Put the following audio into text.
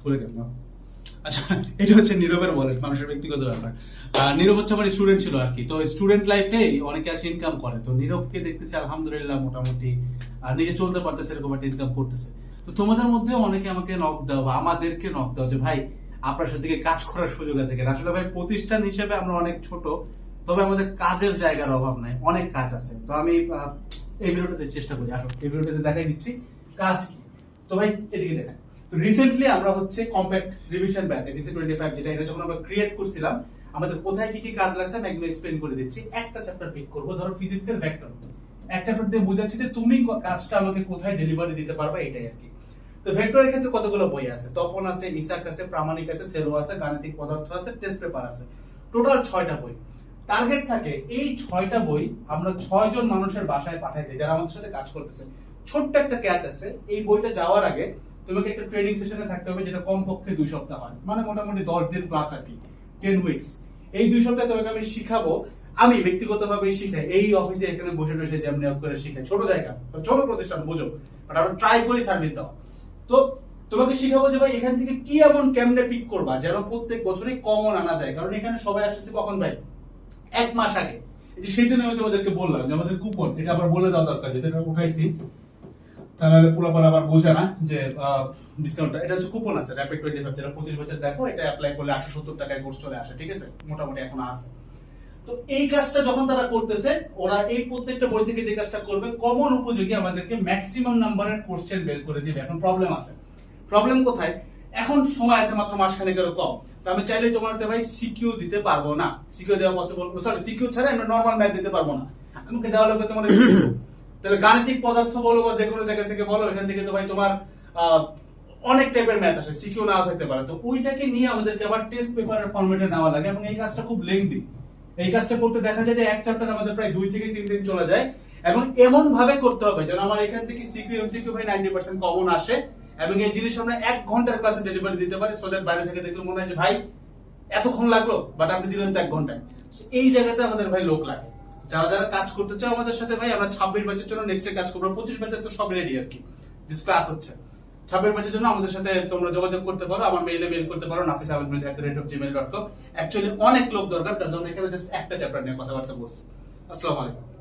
খুলে গেল না। আচ্ছা, এটা হচ্ছে নীরবের ওয়ালেট, মানুষের ব্যক্তিগত ব্যাপার। নীরব হচ্ছে আমার স্টুডেন্ট ছিল আর কি। তো স্টুডেন্ট লাইফে অনেকে আছে ইনকাম করে, তো নীরবকে দেখতেছে আলহামদুলিল্লাহ মোটামুটি নিজে চলতে পারতেছে, এরকম একটা ইনকাম করতেছে। তো তোমাদের মধ্যে অনেকে আমাকে নক দাও বা আমাদেরকে নক দাও যে ভাই আপনার সাথে কাজ করার সুযোগ আছে কিনা। আসলে ভাই প্রতিষ্ঠান হিসেবে আমরা অনেক ছোট, তবে আমাদের কাজের জায়গার অভাব নাই, অনেক কাজ আছে। তো আমি এই ভিডিওটাতে চেষ্টা করি, আসো এই ভিডিওটাতে দেখাই দিচ্ছি কাজ কি। তো ভাই এদিকে দেখেন, তো রিসেন্টলি আমরা হচ্ছে কম্প্যাক্ট রিভিশন ব্যাচ জিসি 25, যেটা এটা যখন আমরা ক্রিয়েট করছিলাম, আমাদের কোথায় কি কি কাজ লাগছে আমি এগুলো এক্সপ্লেন করে দিচ্ছি। একটা চ্যাপ্টার পিক করব, ধরো ফিজিক্সের ভেক্টর, এক চ্যাপ্টার দিয়ে বোঝাচ্ছি যে তুমি কাজটা আমাকে কোথায় ডেলিভারি দিতে পারবে, এটাই আর কি। তো ভেক্টরের ক্ষেত্রে কতগুলো বই আছে, তপন আছে, ইসাক আছে, প্রামাণিক আছে, সেরো আছে, গাণিতিক পদার্থ আছে, টেস্ট পেপার আছে, টোটাল 6টা বই। টার্গেট থাকে এই 6টা বই আমরা 6 জন মানুষের বাসায় পাঠাই দিই যারা আমাদের সাথে কাজ করতেছে। ছোট্ট একটা ক্যাচ আছে, এই বইটা যাওয়ার আগে তোমাকে একটা ট্রেনিং সেশনে থাকতে হবে, যেটা কমপক্ষে 2 সপ্তাহ হয়, মানে মোটামুটি 10 দিন প্লাস আর কি, 10 উইকস। এই 2 সপ্তাহে তোমাকে আমি শিখাবো, আমি ব্যক্তিগতভাবে শিখাই, এই অফিসে এখানে বসে বসে যেমনি করে শিখাই, ছোট জায়গা ছোট প্রতিষ্ঠান বুঝো, বাট আমরা ট্রাই করি সার্ভিস দেওয়া। তো তোমাকে শিখাবো যে ভাই এখান থেকে কি এমন কেমনে পিক করবা যেন প্রত্যেক বছরই কমন আনা যায়, কারণ এখানে সবাই আসছে কখন ভাই, 1 মাস আগে। এই যে সেই দিন আমি তোমাদেরকে বললাম যে আমাদের কুপন, এটা আবার বলে দেওয়া দরকার, যেটা উঠাইছি তাহলে পুরোপুরি আবার বোঝে না যে ডিসকাউন্টটা। এটা হচ্ছে কুপন আছে র‍্যাপিড 25, যেটা 25 বছর দেখো, এটা অ্যাপ্লাই করলে 870 টাকায় কোর্স চলে আসে, ঠিক আছে, মোটামুটি এখন আছে। তো এই কাজটা যখন তারা করতেছে, ওরা এই প্রত্যেকটা বই থেকে যে কাজটা করবে কমন উপযোগী আমাদেরকে ম্যাক্সিমাম নাম্বারের কোশ্চেন বের করে দিবে। এখন প্রবলেম আছে, প্রবলেম কোথায়, এখন সময় আছে মাত্র মাসখানেকেরও কম। তো আমি চাইলে তোমাকে ভাই সিকিউ দিতে পারবো না, সিকিউ দেওয়া পসিবল, সরি সিকিউ ছাড়া আমরা নরমাল ম্যাথ দিতে পারবো না। আমাকে দেওয়া লাগবে তোমাদের সিকিউ। তাহলে গাণিতিক পদার্থ বলো বা যে কোনো জায়গা থেকে বলো, এখান থেকে তো ভাই তোমার অনেক টাইপের ম্যাথ আসে, সিকিউ নাও থাকতে পারে। তো ওইটাকে নিয়ে আমাদেরকে আবার টেস্ট পেপারের ফরম্যাটে নেওয়া লাগে, এবং এই কাজটা খুব লেংথি। এই কাজটা করতে দেখা যায় যে এক চ্যাপ্টার আমাদের প্রায় 2 থেকে 3 দিন চলে যায়, এবং এমন ভাবে করতে হবে যেন আমার এখান থেকে সিকিউ এমসিকিউ ভাই 90% কমন আসে, এবং এই জিনিস আমরা 1 ঘন্টার ক্লাসে ডেলিভারি দিতে পারি, সো দ্যাট বাইরে থেকে দেখলে মনে হয় যে ভাই এতক্ষণ লাগলো, বাট আপনি দিলেন তো 1 ঘন্টায়। এই জায়গাতে আমাদের ভাই লোক লাগে, যারা যারা কাজ করতে চাও আমাদের সাথে ভাই, আমরা 26 ব্যাচের জন্য নেক্সট কাজ করবো, 25 ব্যাচের তো সব রেডি আর কি, জাস্ট ক্লাস হচ্ছে। 26 ব্যাচের জন্য আমাদের সাথে তোমরা যোগাযোগ করতে পারো, আমার মেইলে মেইল করতে পারো nafisahmed@gmail.com। অ্যাকচুয়ালি অনেক লোক দরকার, তার জন্য এখানে জাস্ট একটা চ্যাপ্টার নিয়ে কথাবার্তা বলছি। আসসালামু আলাইকুম।